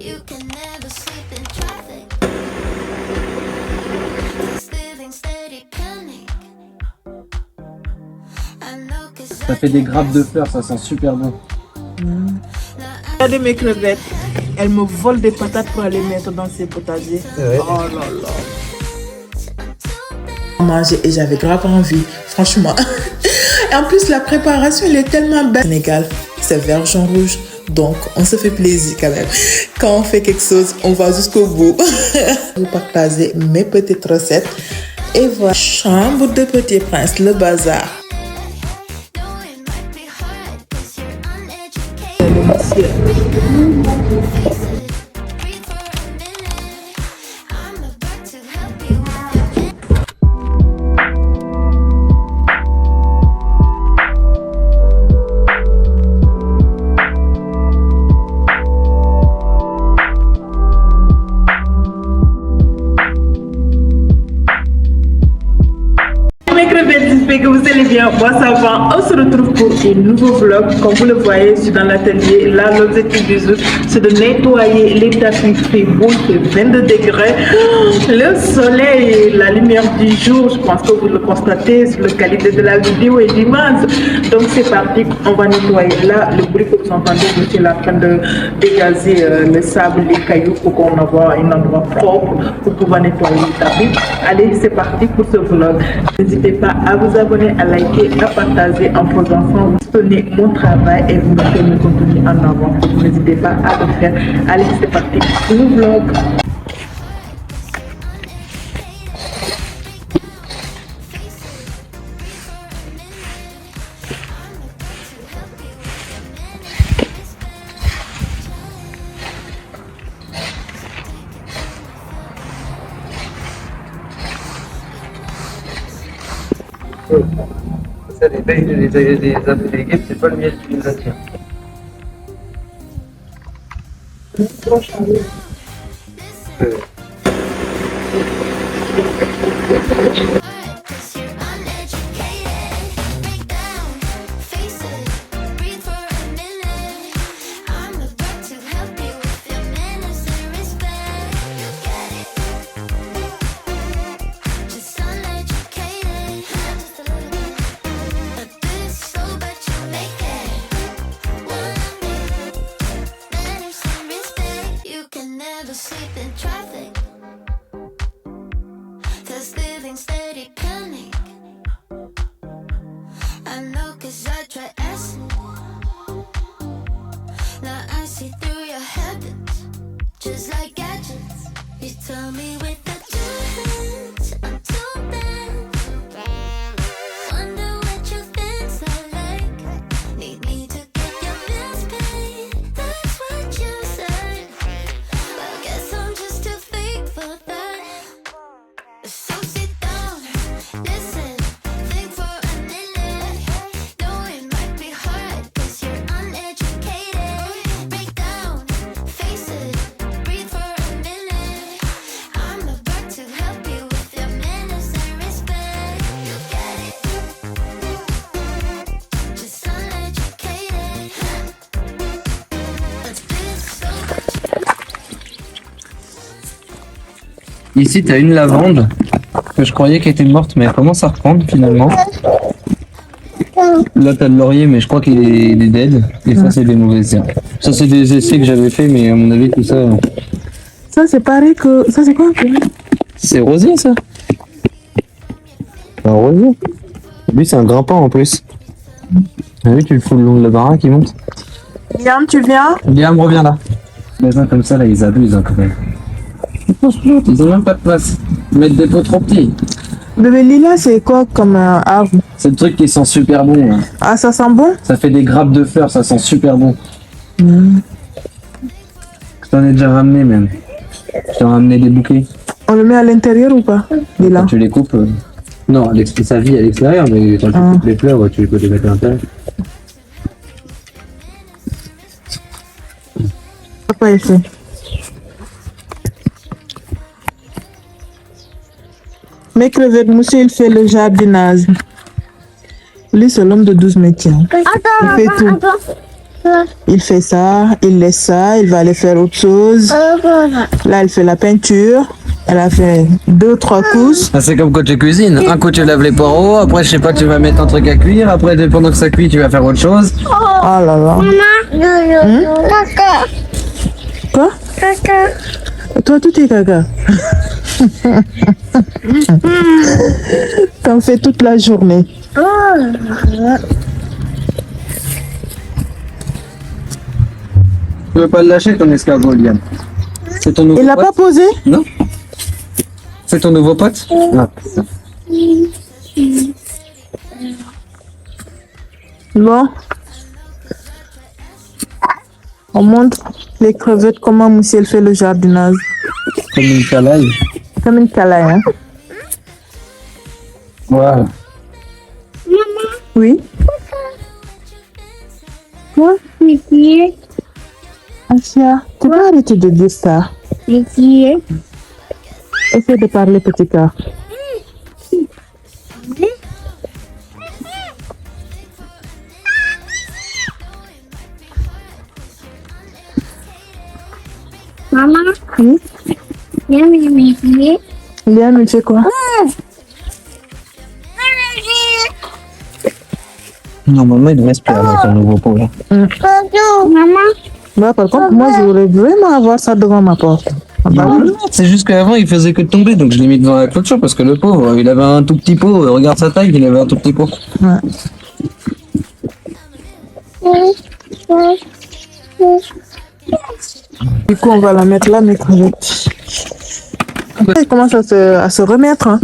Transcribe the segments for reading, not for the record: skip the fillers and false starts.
You can never sleep in traffic. This living steady panic. I know 'cause Ça fait des grappes de fleurs, ça sent super bon. Regardez mes crevettes. Elles me volent des patates pour aller mettre dans ses potagers. Ouais. Oh là là. Manger et j'avais grave envie, franchement. Et en plus, la préparation, elle est tellement belle. Sénégal, c'est vert, jaune, rouge. Donc, on se fait plaisir quand même. Quand on fait quelque chose, on va jusqu'au bout. Je vais partager mes petites recettes. Et voilà, chambre de petit prince, le bazar. know it might be hard 'cause you're uneducated. Face it, breathe for a minute. I'm about to help you with your Mes crevettes, j'espère que vous allez bien. Moi, ça va. On se retrouve pour un nouveau vlog. Comme vous le voyez, je suis dans l'atelier. Là, l'objectif du jour, c'est de nettoyer les tapis. Il fait beau, il fait 22 degrés. Le soleil, la lumière du jour, je pense que vous le constatez sur la qualité de la vidéo et l'image. Donc, c'est parti. On va nettoyer. Là, le bruit que vous entendez, c'est la train de dégager le sable, les cailloux pour qu'on ait un endroit propre pour pouvoir nettoyer les tapis. Allez, c'est parti pour ce vlog. N'hésitez pas à vous abonner, à liker, à partager en vos enfants. Vous soutenez mon travail et vous mettez mon contenu en avant. N'hésitez pas à le faire. Allez, c'est parti pour le vlog. Ça, les feuilles des légumes, c'est pas le miel qui nous attire. Cause you're uneducated. Break down, face it, breathe for a minute. I'm about to help you with your manners and respect. You get it. Just uneducated, just a little bit. A bit slow, but you make it. Manners and respect. You can never sleep in traffic. Cause living steady panic. I know 'cause I try acid. Now I see through your habits. Just like gadgets. You tell me with the two hands I'm too bad. Wonder what you think's I like. Need me to get your bills paid. That's what you said. I guess I'm just too fake for that. So sit down, listen, think for a minute. Know it might be hard 'cause you're uneducated. Break down, face it, breathe for a minute. I'm about to help you with your manners and respect. You get it. Just uneducated. A bit slow. Ici, t'as une lavande que je croyais qu'elle était morte, mais elle commence à reprendre finalement. Là, t'as le laurier, mais je crois qu'il est dead. Et ça, c'est des mauvaises herbes. Ça, c'est des essais que j'avais fait, mais à mon avis, tout ça, Ça, c'est pareil que. Ça, c'est quoi? c'est rosier, ça. Un rosier. Lui, c'est un grimpant en plus. Ah oui, tu le fous le long de la baraque, il monte. Liam, tu viens? Liam, reviens là. Les uns comme ça, là, ils abusent quand même. Ils ont même pas de place. Ils mettent des pots trop petits. Bébé Lila, c'est quoi comme arbre? C'est le truc qui sent super bon. Hein. Ah, ça sent bon? Ça fait des grappes de fleurs, ça sent super bon. Je t'en ai déjà ramené même. Je t'en ai ramené des bouquets. On le met à l'intérieur ou pas? Lila. Quand tu les coupes. Non, ça vit à l'extérieur, mais quand tu coupes les fleurs, tu peux les mettre à l'intérieur. Pas ici. Mes crevettes, monsieur, il fait le jardinage. Lui, c'est l'homme de 12 métiers. Il fait tout. Il fait ça, il laisse ça, il va aller faire autre chose. Là, elle fait la peinture. Elle a fait 2-3 couches. Ah, c'est comme quand tu cuisines. Un coup tu lèves les poireaux, après je sais pas, tu vas mettre un truc à cuire, après pendant que ça cuit, tu vas faire autre chose. Oh là là. Quoi? Toi, tout est caca. T'en fais toute la journée. Tu veux pas le lâcher ton escargot, Liam? C'est ton nouveau Il l'a pote? pas posé? Non? C'est ton nouveau pote? Ah. Bon. On montre les crevettes, comment Moussiel fait le jardinage. Comme une calaille. Comme une calaille, hein? Voilà. Oui. Quoi? Asia, tu peux arrêter de dire ça. Essaye de parler, petit cœur. Maman, Oui. viens me pieds. Liam, il fait quoi? Normalement, il reste plus avec ton nouveau pot là. Maman, Bah, par contre, moi, je voudrais vraiment avoir ça devant ma porte. Ah bah oui. C'est juste qu'avant il faisait que de tomber, donc je l'ai mis devant la clôture parce que le pauvre, il avait un tout petit pot. Regarde sa taille, il avait un tout petit pot. Ouais. Du coup, on va la mettre là, mes crevettes. Elle commence à se remettre. Hein.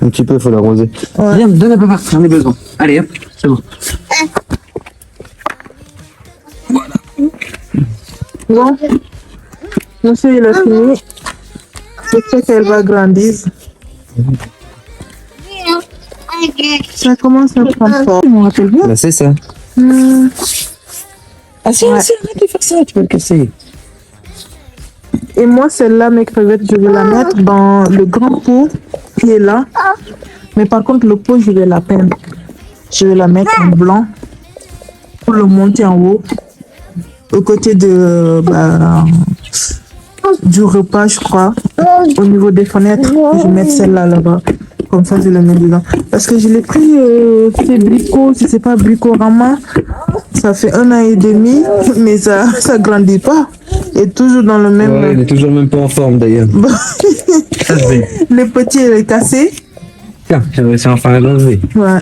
Un petit peu, il faut l'arroser. Ouais. Viens, donne à papa, j'en ai besoin. Allez, hop, c'est bon. Bon, monsieur, il a fini. Je sais qu'elle va grandir. Ça commence à prendre forme. Je me rappelle bien. Bah, c'est ça. Ah, si, Ouais. si, arrête de faire ça, tu peux le casser. Et moi, celle-là, mes crevettes, je vais la mettre dans le grand pot qui est là. Mais par contre, le pot, je vais la peindre. Je vais la mettre en blanc pour le monter en haut. Au côté du repas, je crois. Au niveau des fenêtres, je vais mettre celle-là là-bas. Comme ça, je le mets dedans. Parce que je l'ai pris chez Brico, si c'est pas Bricorama. Ça fait 1 an et demi, mais ça grandit pas. Et toujours dans le même... Ouais, il est toujours même pas en forme d'ailleurs. Ça se fait. Le petit, il est cassé. Tiens, j'ai réussi enfin à l'enlever. Ouais.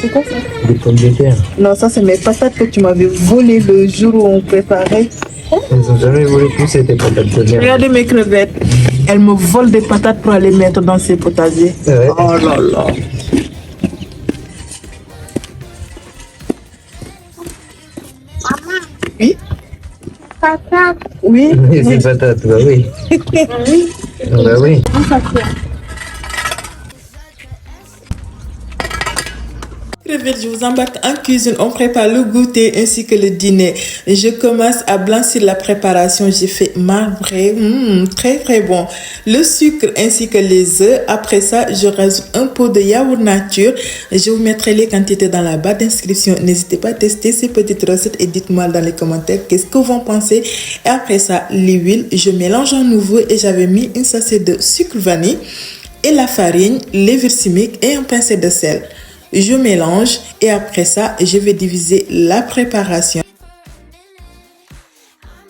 C'est quoi ça? Des pommes de terre. Non, ça, c'est mes patates que tu m'avais volées le jour où on préparait. Ils ont jamais voulu pousser tes patates de terre. Regardez mes crevettes. Elles me volent des patates pour aller mettre dans ces potagers. Ouais. Oh là là. Oui? papa, Oui? Oui, c'est patates, bah oui. Bah oui. Crevettes, je vous embarque en cuisine. On prépare le goûter ainsi que le dîner. Je commence à blanchir la préparation. J'ai fait marbré. Très très bon. Le sucre ainsi que les œufs. Après ça, je rajoute un pot de yaourt nature. Je vous mettrai les quantités dans la barre d'inscription. N'hésitez pas à tester ces petites recettes et dites-moi dans les commentaires qu'est-ce que vous en pensez. Et après ça, l'huile, je mélange à nouveau et j'avais mis une sachet de sucre vanille et la farine, levure chimique et un pincé de sel. Je mélange et après ça, je vais diviser la préparation.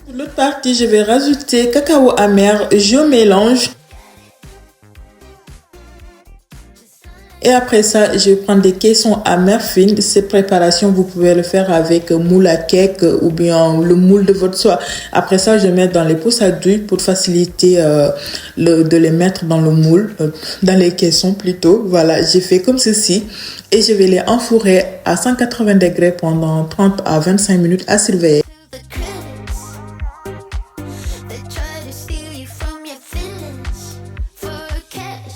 Pour l'autre partie, je vais rajouter cacao amer. Je mélange. Et après ça, je vais prendre des caissons amers fines. Cette préparation, vous pouvez le faire avec moule à cake ou bien le moule de votre choix. Après ça, je vais mettre dans les pousses à douille pour faciliter de les mettre dans le moule, dans les caissons plutôt. Voilà, j'ai fait comme ceci. Et je vais les enfourrer à 180 degrés pendant 30 à 25 minutes à surveiller. the critics. They try to steal you from your feelings for cash.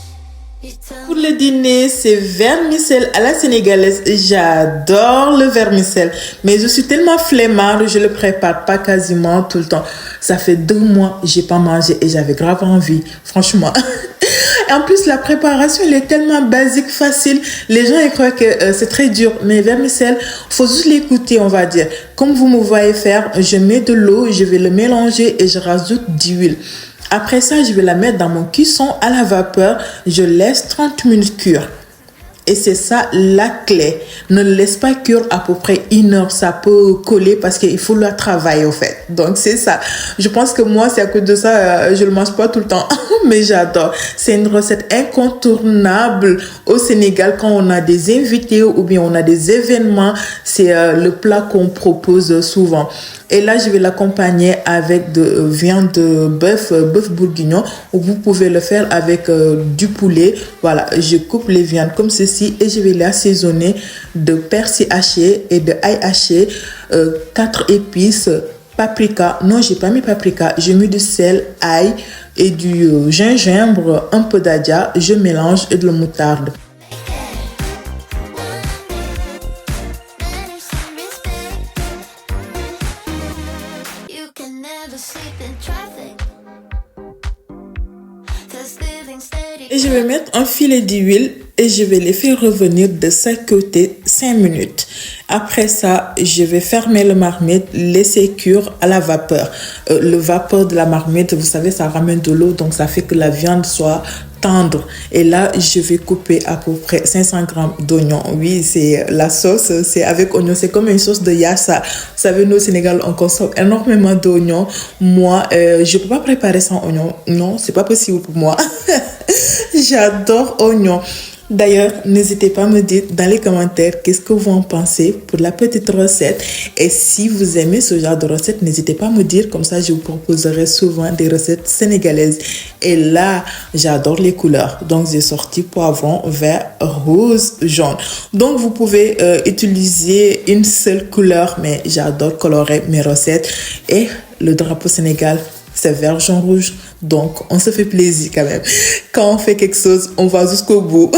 You tell Pour le dîner, c'est vermicelle à la sénégalaise. J'adore le vermicelle. Mais je suis tellement flemmarde, je le prépare pas quasiment tout le temps. Ça fait 2 mois, j'ai pas mangé et j'avais grave envie, franchement. En plus, la préparation, elle est tellement basique, facile. Les gens, ils croient que c'est très dur. Mais vermicelle, faut juste l'écouter, on va dire. Comme vous me voyez faire, je mets de l'eau, je vais le mélanger et je rajoute d'huile. Après ça, je vais la mettre dans mon cuisson à la vapeur. Je laisse 30 minutes cuire. Et c'est ça la clé. Ne le laisse pas cuire à peu près 1 heure. Ça peut coller parce qu'il faut le travailler au fait. Donc c'est ça. Je pense que moi, c'est à cause de ça, je le mange pas tout le temps. Mais j'adore. C'est une recette incontournable au Sénégal quand on a des invités ou bien on a des événements. C'est le plat qu'on propose souvent. Et là, je vais l'accompagner avec de viande de bœuf bourguignon, ou vous pouvez le faire avec du poulet. Voilà, je coupe les viandes comme ceci et je vais les assaisonner de persil haché et de ail haché, 4 épices, paprika. Non, j'ai pas mis paprika, j'ai mis du sel, ail et du gingembre, un peu d'adia. Je mélange et de la moutarde. You can never sleep in traffic. 'Cause living steady. Et je vais mettre un filet d'huile et je vais les faire revenir de chaque côté 5 minutes. Après ça, je vais fermer la marmite, laisser cuire à la vapeur. Le vapeur de la marmite, vous savez, ça ramène de l'eau, donc ça fait que la viande soit tendre. Et là, je vais couper à peu près 500 grammes d'oignons. Oui, c'est la sauce, c'est avec oignon. C'est comme une sauce de yassa. Vous savez, nous au Sénégal, on consomme énormément d'oignons. Moi, je peux pas préparer sans oignon. Non, c'est pas possible pour moi. J'adore oignons. D'ailleurs, n'hésitez pas à me dire dans les commentaires qu'est-ce que vous en pensez pour la petite recette. Et si vous aimez ce genre de recette, n'hésitez pas à me dire, comme ça je vous proposerai souvent des recettes sénégalaises. Et là, j'adore les couleurs. Donc, j'ai sorti poivron, vert, rose, jaune. Donc, vous pouvez utiliser une seule couleur, mais j'adore colorer mes recettes. Et le drapeau sénégal, c'est vert, jaune, rouge. Donc, on se fait plaisir quand même. Quand on fait quelque chose, on va jusqu'au bout.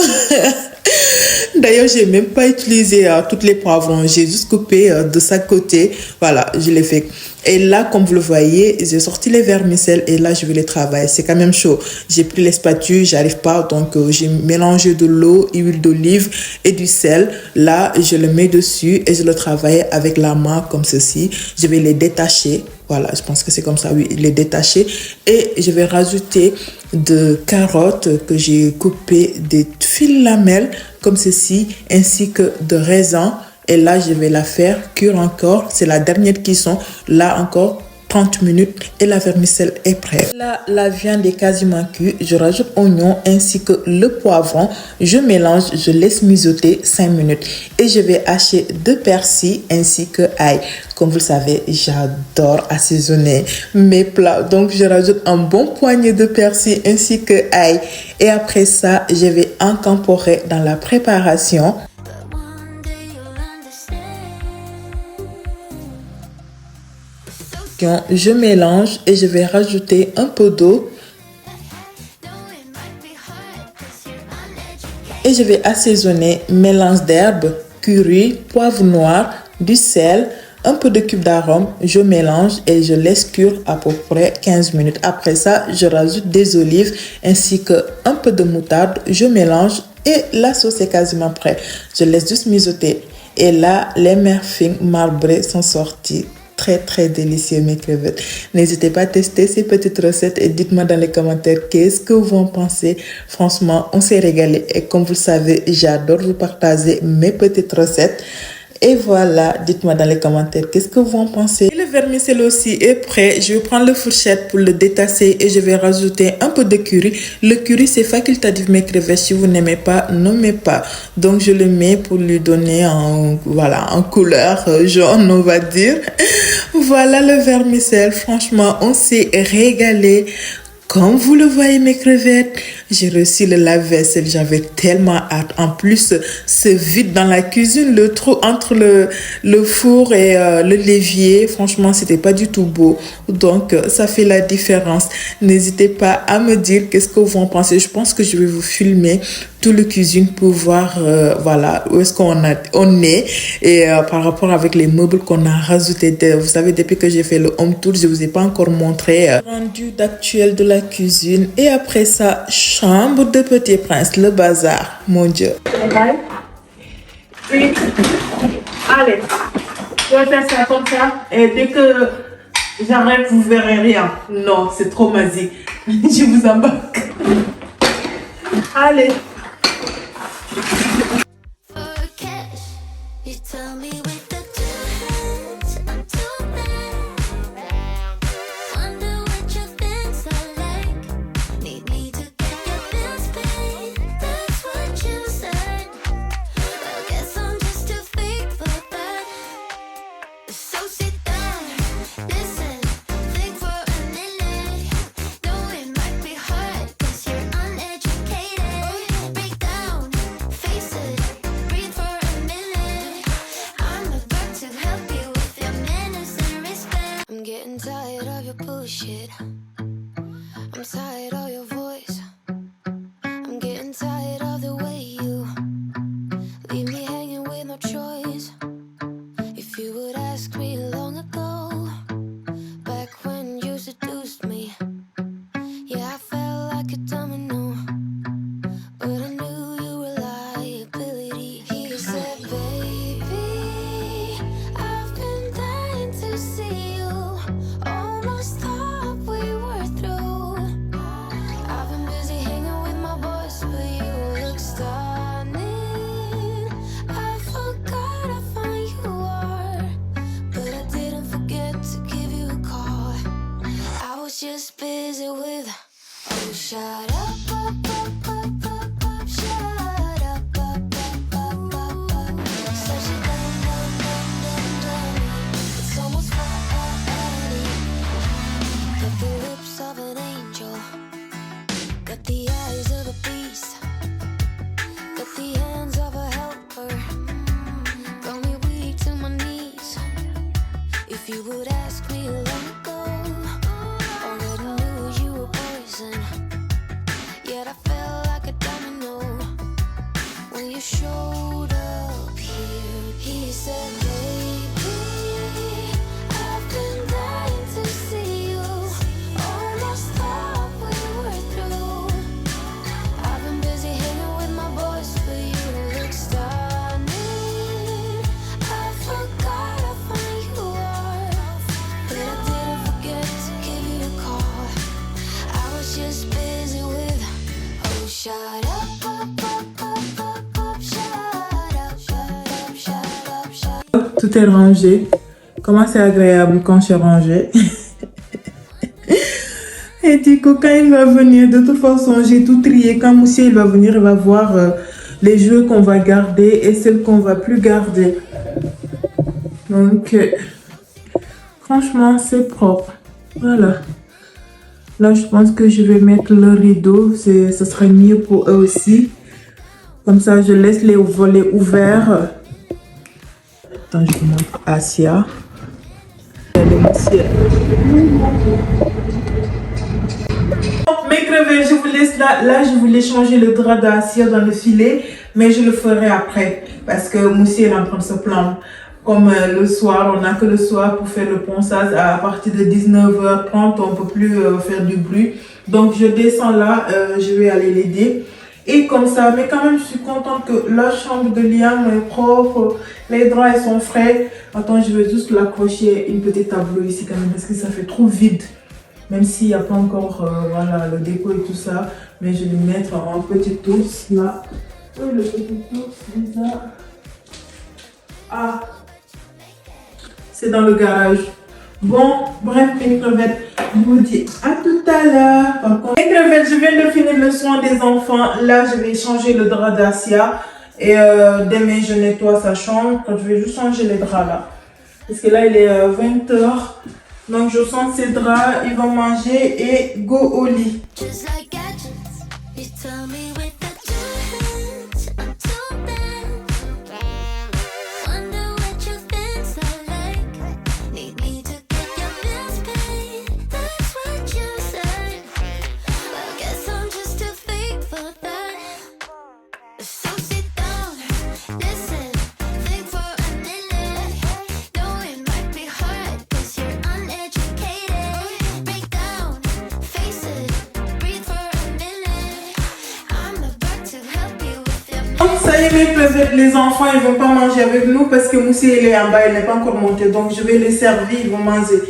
D'ailleurs, j'ai même pas utilisé toutes les poivrons. J'ai juste coupé de chaque côté. Voilà, je l'ai fait. Et là, comme vous le voyez, j'ai sorti les vermicelles et là, je vais les travailler. C'est quand même chaud. J'ai pris les spatules, j'arrive pas. Donc, j'ai mélangé de l'eau, huile d'olive et du sel. Là, je le mets dessus et je le travaille avec la main comme ceci. Je vais les détacher. Voilà, je pense que c'est comme ça, oui, les détacher. Et je vais rajouter de carottes que j'ai coupées des fines lamelles comme ceci, ainsi que de raisins. Et là, je vais la faire cuire encore. C'est la dernière cuisson. Là encore, 30 minutes et la vermicelle est prête. Là, la viande est quasiment cuite. Je rajoute oignon ainsi que le poivron. Je mélange, je laisse mijoter 5 minutes. Et je vais hacher de persil ainsi que ail. Comme vous le savez, j'adore assaisonner mes plats. Donc, je rajoute un bon poignet de persil ainsi que ail. Et après ça, je vais incorporer dans la préparation. But one day you'll understand. Je mélange et je vais rajouter un peu d'eau. Though it might be hard 'cause you're uneducated. Et je vais assaisonner mélange d'herbes, curry, poivre noir, du sel, un peu de cube d'arôme. Je mélange et je laisse cuire à peu près 15 minutes. Après ça, je rajoute des olives ainsi que un peu de moutarde. Je mélange et la sauce est quasiment prête. Je laisse juste mijoter. Et là, les merfings marbrés sont sortis. Très très délicieux mes crevettes. N'hésitez pas à tester ces petites recettes et dites-moi dans les commentaires qu'est-ce que vous en pensez. Franchement, on s'est régalé et comme vous le savez, j'adore vous partager mes petites recettes. Et voilà, dites-moi dans les commentaires qu'est-ce que vous en pensez. Et le vermicelle aussi est prêt. Je vais prendre la fourchette pour le détasser et je vais rajouter un peu de curry. Le curry, c'est facultatif mes crevettes. Si vous n'aimez pas, nommez pas. Donc, je le mets pour lui donner en couleur jaune, on va dire. Voilà le vermicelle. Franchement, on s'est régalé. Comme vous le voyez mes crevettes, J'ai reçu le lave-vaisselle, j'avais tellement hâte. En plus, ce vide dans la cuisine, le trou entre le four et le l'évier, franchement, c'était pas du tout beau. Donc, ça fait la différence. N'hésitez pas à me dire qu'est-ce que vous en pensez. Je pense que je vais vous filmer tout le cuisine pour voir voilà où est-ce on est et par rapport avec les meubles qu'on a rajouté. Vous savez, depuis que j'ai fait le home tour, je vous ai pas encore montré rendu d'actuel de la cuisine. Et après ça, chambre de Petit Prince, le bazar, mon Dieu. Oui. Allez, je vais faire ça comme ça et dès que j'arrête, vous verrez rien. Non, c'est trop magique. Je vous embarque. Allez. For cash, you tell me with the two hands, I'm too bad. Wonder what your things are like. Need me to get your bills paid. That's what you said. Well, guess I'm just too fake for that. So sit down, listen, think for a minute. No, it might be hard 'cause you're uneducated. Break down, face it, breathe for a minute. I'm about to help you with your manners and respect. I'm getting tired of your bullshit. I'm tired of your voice. I'm getting tired of the way you leave me hanging with no choice. If you would ask me long ago, back when you seduced me, yeah, I felt like a domino, but I knew your reliability. He said, baby, I've been dying to see you. Almost thought we were through. I've been busy hanging with my boys, but you look stunning. I forgot how fine you are, but I didn't forget to give you a call. I was just busy with, oh, shut up, up, shut up. So she done. It's almost Friday. Got the lips of an angel, got the eyes of a beast, got the hands of a helper. Got me weak to my knees. If you would ask me long ago, already knew you were poison. Yet I felt like a domino when you showed up here. He said, baby, I've been dying to see you. Almost thought we were through. I've been busy hanging with my boys, but you look stunning. I forgot how fine you are, but I didn't forget to give you a call. I was just busy with, oh, shut up, shut up. Tout est rangé. Comment c'est agréable quand c'est rangé. Et du coup, quand il va venir, de toute façon, j'ai tout trié. Quand Moussia il va venir, il va voir les jeux qu'on va garder et celles qu'on va plus garder. Donc, franchement, c'est propre. Voilà. Là, je pense que je vais mettre le rideau. Ce serait mieux pour eux aussi. Comme ça, je laisse les volets ouverts. Attends, je vous montre Asia. Mes crevettes, je vous laisse là. Là, je voulais changer le drap d'Asia dans le filet, mais je le ferai après parce que Moussia est en train de se plaindre. Comme le soir, on n'a que le soir pour faire le ponçage. À partir de 19h30, on ne peut plus faire du bruit. Donc, je descends là, je vais aller l'aider. Et comme ça, mais quand même, je suis contente que la chambre de Liam est propre. Les draps ils sont frais. Attends, je vais juste l'accrocher une petite tableau ici quand même parce que ça fait trop vide. Même s'il n'y a pas encore voilà, le déco et tout ça. Mais je vais le mettre en petit ours là. Oui, le petit ours, bizarre. Ah, c'est dans le garage. Bon, bref, mes crevettes, je vous dis à tout à l'heure. Mes crevettes, je viens de finir le soin des enfants. Là, je vais changer le drap d'Asia. Et demain, je nettoie sa chambre. Je vais juste changer les draps là. Parce que là, il est 20h. Donc, je sens ses draps. Ils vont manger et go au lit. Just like gadgets, you tell Ça y est, mes crevettes, les enfants, ils vont pas manger avec nous parce que Moussi, il est en bas, il n'est pas encore monté. Donc, je vais les servir, ils vont manger.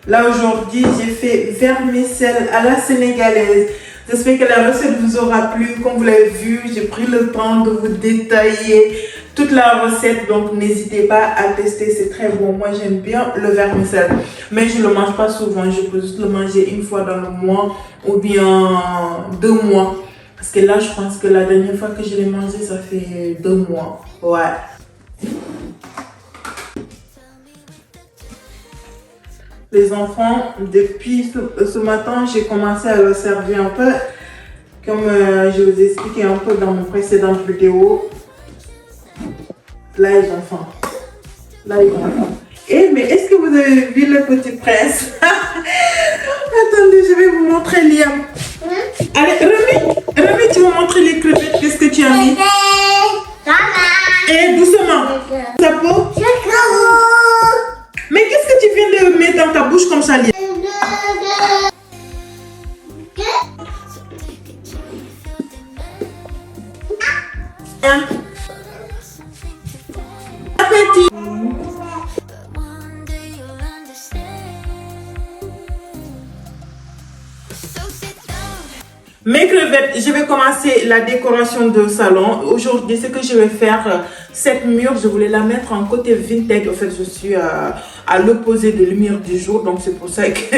Là, aujourd'hui, j'ai fait vermicelle à la sénégalaise. J'espère que la recette vous aura plu. Comme vous l'avez vu, j'ai pris le temps de vous détailler toute la recette. Donc, n'hésitez pas à tester, c'est très bon. Moi, j'aime bien le vermicelle. Mais je ne le mange pas souvent. Je peux juste le manger une fois dans le mois ou bien 2 mois. Parce que là, je pense que la dernière fois que je l'ai mangé, ça fait 2 mois. Ouais. Les enfants, depuis ce matin, j'ai commencé à leur servir un peu. Comme je vous ai expliqué un peu dans mon précédente vidéo. Là, ils ont faim. Là, ils ont faim. Eh, mais est-ce que vous avez vu le petit prince? Attendez, je vais vous montrer Liam. Allez, Rémi, tu vas montrer les crevettes. Qu'est-ce que tu as mis? Eh, doucement. Ta peau? Mais qu'est-ce que tu viens de mettre dans ta bouche comme ça, Liam? Hein? Appétit. One day you'll understand. So sit down. Mes crevettes, je vais commencer la décoration de salon. Aujourd'hui, ce que je vais faire, cette mur, je voulais la mettre en côté vintage. En fait, je suis à l'opposé de lumière du jour. Donc, c'est pour ça que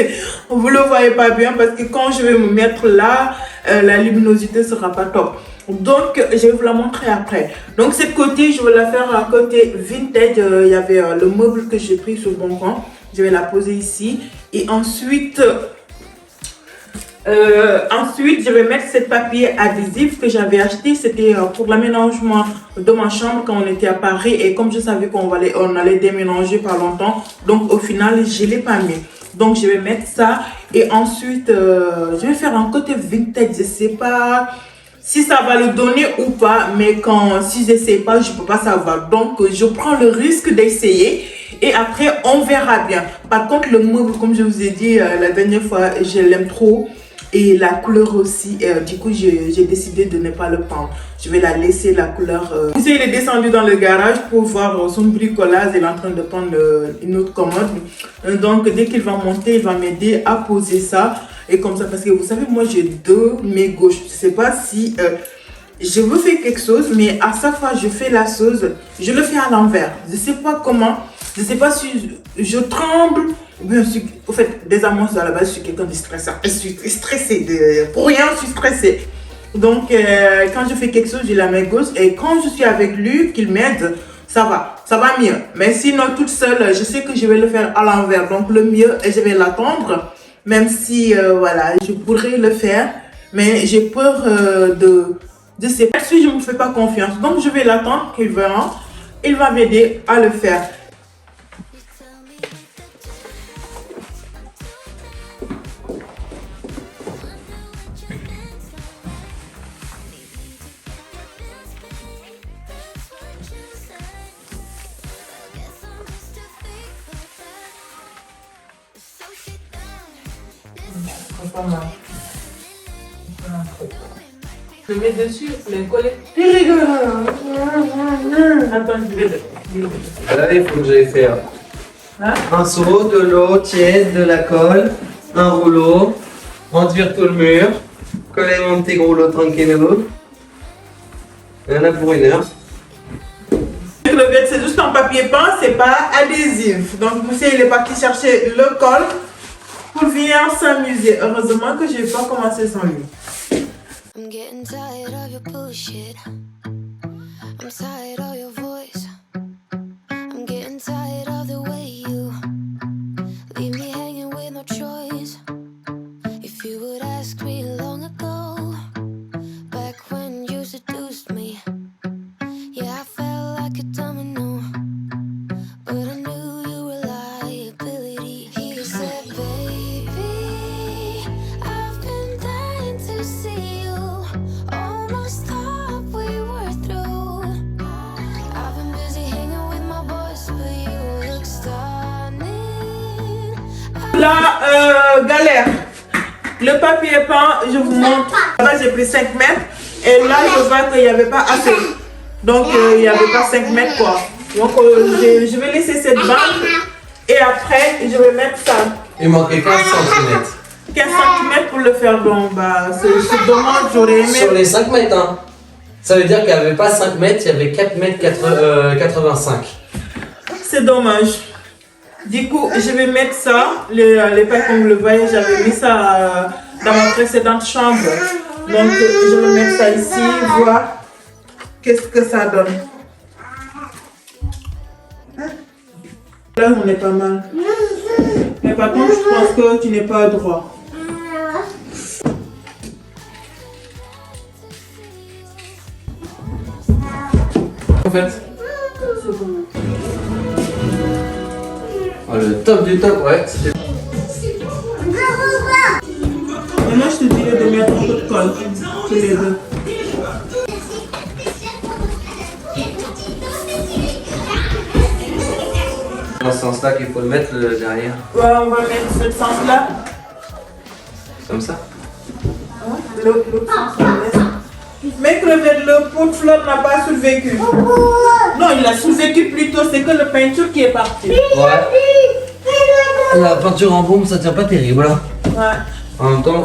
vous ne le voyez pas bien. Parce que quand je vais me mettre là, la luminosité ne sera pas top. Donc, je vais vous la montrer après. Donc, cette côté, je vais la faire à côté vintage. Il y avait le meuble que j'ai pris sur le bon coin. Je vais la poser ici. Et ensuite... ensuite, je vais mettre ce papier adhésif que j'avais acheté. C'était pour l'aménagement de ma chambre quand on était à Paris. Et comme je savais qu'on allait déménager pas longtemps, donc au final, je ne l'ai pas mis. Donc, je vais mettre ça. Et ensuite, je vais faire un côté vintage. Je ne sais pas si ça va le donner ou pas. Mais si je ne sais pas, je ne peux pas savoir. Donc, je prends le risque d'essayer. Et après, on verra bien. Par contre, le meuble, comme je vous ai dit la dernière fois, je l'aime trop. Et la couleur aussi, du coup j'ai décidé de ne pas le prendre. Je vais la laisser la couleur. Il est descendu dans le garage pour voir son bricolage. Il est en train de prendre une autre commode. Donc dès qu'il va monter, il va m'aider à poser ça. Et comme ça, parce que vous savez, moi j'ai 2 mains gauches. Je ne sais pas si je veux faire quelque chose, mais à chaque fois je fais la chose, je le fais à l'envers. Je ne sais pas comment. Je ne sais pas si je tremble. Bien sûr, au fait, des amours à la base, je suis quelqu'un de stressant. Je suis stressée. Pour rien, je suis stressée. Donc, quand je fais quelque chose, j'ai la main gauche. Et quand je suis avec lui, qu'il m'aide, ça va mieux. Mais sinon, toute seule, je sais que je vais le faire à l'envers. Donc, le mieux, je vais l'attendre. Même si, voilà, je pourrais le faire. Mais j'ai peur de ces pas si je ne me fais pas confiance. Donc, je vais l'attendre qu'il vienne. Il va m'aider à le faire. Pas mal. Je mets dessus, les coller. T'es rigolo. Attends, je vais Là, il faut que j'aille faire un seau, de l'eau tiède, de la colle, un rouleau, remplir tout le mur, coller mon petit rouleau tranquillou. Il y en a pour 1 heure. C'est juste un papier peint, c'est pas adhésif. Donc, Moussa, il est parti chercher le colle pour venir s'amuser. Heureusement que je n'ai pas commencé sans lui. I'm getting tired of your bullshit. I'm tired of your voice. I'm getting tired of the way you leave me hanging with no choice. If you would ask me long ago, back when you seduced me, yeah, I felt like a domino, but I knew you were liability. He said, baby, I've been dying to see you. Almost thought we were through. I've been busy hanging with my boys, but you look stunning. La galère. Le papier peint, je vous montre. Là, j'ai pris 5 mètres. Et là, je vois qu'il n'y avait pas assez. Donc, il n'y avait pas 5 mètres quoi. Donc, je vais laisser cette bande et après, je vais mettre ça. Il manquait 15 cm. 15 cm pour le faire. Donc, bah, c'est dommage, j'aurais aimé. Sur les 5 mètres, hein. Ça veut dire qu'il n'y avait pas 5 mètres, il y avait 4 mètres 85. C'est dommage. Du coup, je vais mettre ça. Les pailles, comme vous le voyez, j'avais mis ça dans ma précédente chambre. Donc, je vais mettre ça ici, voir qu'est-ce que ça donne. Là, on est pas mal. Mais par contre, je pense que tu n'es pas droit. En fait. C'est bon. Oh, le top du top, ouais. C'était... Maintenant, je te dirais de mettre un peu de colle sur les deux. Dans ce sens-là qu'il faut le mettre derrière. Ouais, on va mettre ce sens-là. Comme ça. L'autre sens, on va mettre. Mais crevette, le pot de fleurs n'a pas survécu. Non, il a survécu plutôt, c'est que le peinture qui est parti. Ouais. La peinture en bombe, ça tient pas terrible. Hein. Ouais. En même temps,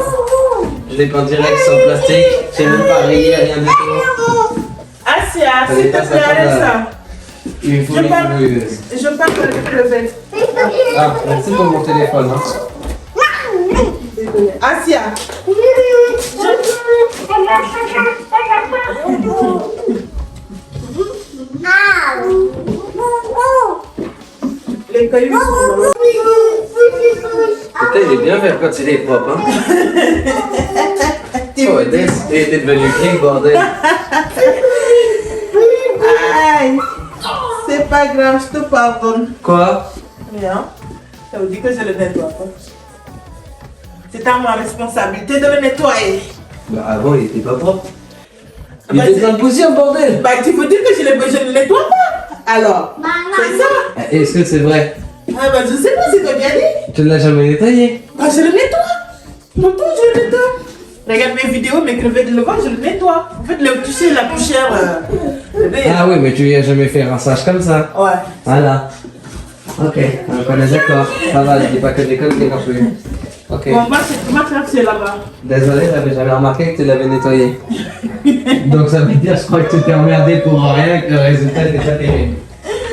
je l'ai peint direct sur le plastique. J'ai même pas rayé, rien du tout. Asia, s'il te plaît, arrête ça. Il faut Je parle de crevette. Ah, merci pour mon téléphone. Hein. Désolée. Asia. Les cailloux sont là. Putain, il est bien fait quand il est propre. Hein. Oh, t'es devenu clean, bordel. Aïe. C'est pas grave, je te pardonne. Quoi? Rien. Ça veut dire que je le nettoie pas. C'est à ma responsabilité de le nettoyer. Bah avant, il était pas propre. Il Bah, était plein de poussière, bordel. Bah, tu veux dire que je ne le nettoie pas? Alors, c'est ça? Est-ce que c'est vrai? Ah bah, je sais pas, c'est toi qui as dit. Tu ne l'as jamais nettoyé? Bah, je le nettoie. Tout, je le nettoie. Regarde mes vidéos, mes crevettes de levant, je le nettoie. En fait, tu sais, la poussière. Ah oui, mais tu lui as jamais fait un rinçage comme ça. Ouais. Voilà. Ok, donc on est d'accord. Ça va, je dis pas que l'école qui est non plus. Ok. Bon, ma crêpe, c'est là-bas. Désolé, j'avais jamais remarqué que tu l'avais nettoyé. Donc ça veut dire, je crois que tu t'es emmerdé pour rien, que le résultat n'était pas terrible.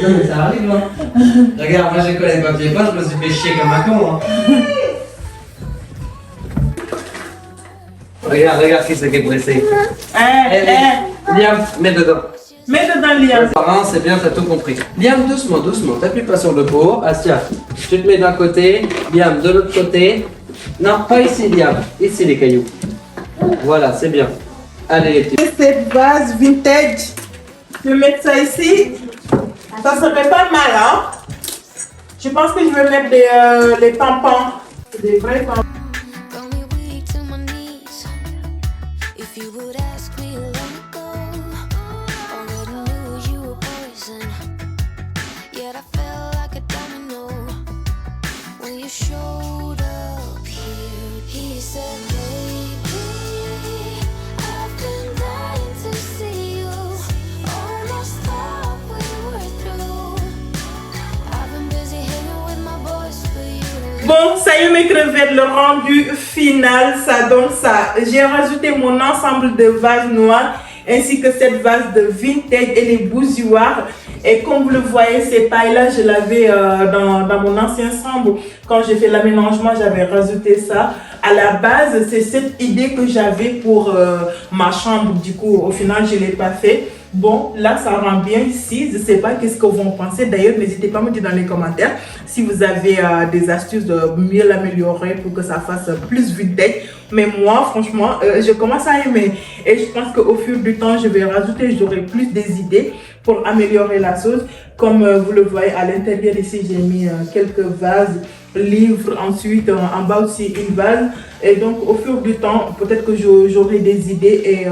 Non mais ça arrive, hein. Regarde, moi j'ai collé quand tu es pas, je me suis fait chier comme un con, hein. Regarde qui c'est qui est pressé. Liam, mets dedans. Mets dedans, Liam. Parrain, c'est bien, t'as tout compris. Liam, doucement, t'appuies pas sur le pot. Astia, tu te mets d'un côté, Liam de l'autre côté. Non, pas ici, Liam. Ici les cailloux. Voilà, c'est bien. Allez les petits. Cette vase vintage, je vais mettre ça ici. Ça serait pas mal, hein? Je pense que je vais mettre des pampans. Des vrais pampans. Got me weak to my knees. If you would ask me to let me go, already knew you were poison. Yet I felt like a domino when you showed up here. He said, baby, I've been dying to see you. Almost thought we were through. I've been busy hanging with my boys for you. Bon, ça y est mes crevettes, le rendu final, ça donne ça. J'ai rajouté mon ensemble de vases noirs ainsi que cette vase de vintage et les bousilloires. Et comme vous le voyez, ces pailles-là, je l'avais dans mon ancien chambre. Quand j'ai fait l'aménagement, j'avais rajouté ça. À la base, c'est cette idée que j'avais pour ma chambre. Du coup, au final, je ne l'ai pas fait. Bon, là, ça rend bien ici. Je ne sais pas qu'est-ce que vous en pensez. D'ailleurs, n'hésitez pas à me dire dans les commentaires si vous avez des astuces de mieux l'améliorer pour que ça fasse plus vintage. Mais moi, franchement, je commence à aimer. Et je pense qu'au fur du temps, je vais rajouter, j'aurai plus des idées pour améliorer la chose. Comme vous le voyez à l'intérieur ici, j'ai mis quelques vases, livres, ensuite en bas aussi une vase. Et donc au fur du temps, peut-être que j'aurai des idées et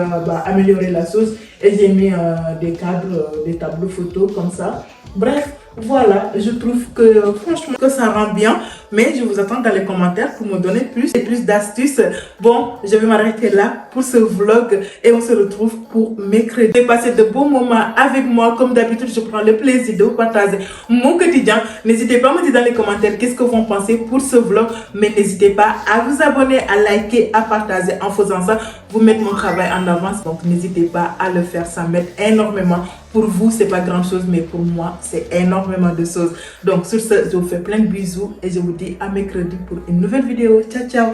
améliorer la chose. Et j'ai mis des cadres, des tableaux photos comme ça. Bref, voilà, je trouve que franchement que ça rend bien. mais je vous attends dans les commentaires pour me donner plus et plus d'astuces. Bon, je vais m'arrêter là pour ce vlog et on se retrouve pour mercredi. J'ai passé de beaux moments avec moi. Comme d'habitude, je prends le plaisir de vous partager mon quotidien. N'hésitez pas à me dire dans les commentaires qu'est-ce que vous en pensez pour ce vlog, mais n'hésitez pas à vous abonner, à liker, à partager. En faisant ça, vous mettez mon travail en avance, donc n'hésitez pas à le faire, ça m'aide énormément. Pour vous, c'est pas grand chose, mais pour moi, c'est énormément de choses. Donc sur ce, je vous fais plein de bisous et je vous dis à mercredi pour une nouvelle vidéo. Ciao, ciao!